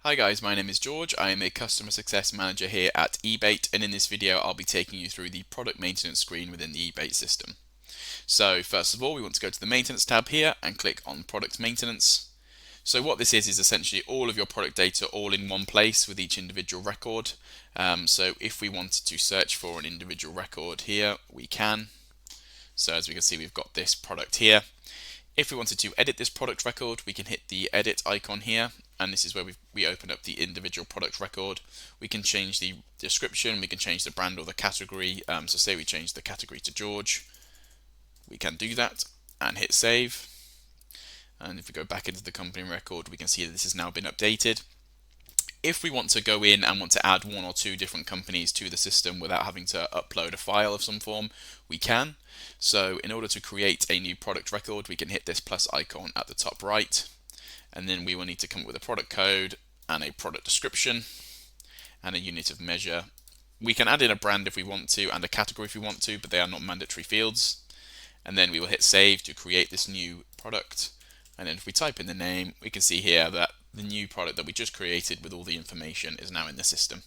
Hi guys, my name is George. I am a Customer Success Manager here at e-bate, and in this video I'll be taking you through the product maintenance screen within the e-bate system. So first of all, we want to go to the Maintenance tab here and click on Product Maintenance. So what this is essentially all of your product data all in one place with each individual record. So if we wanted to search for an individual record here, we can. So as we can see, we've got this product here. If we wanted to edit this product record, we can hit the edit icon here, and this is where we open up the individual product record. We can change the description, we can change the brand or the category. So say we change the category to George, we can do that and hit save. And if we go back into the company record, we can see that this has now been updated. If we want to go in and want to add one or two different companies to the system without having to upload a file of some form, we can. So in order to create a new product record, we can hit this plus icon at the top right, and then we will need to come up with a product code and a product description and a unit of measure. We can add in a brand if we want to and a category if we want to, but they are not mandatory fields. And then we will hit save to create this new product. And then if we type in the name, we can see here that the new product that we just created with all the information is now in the system.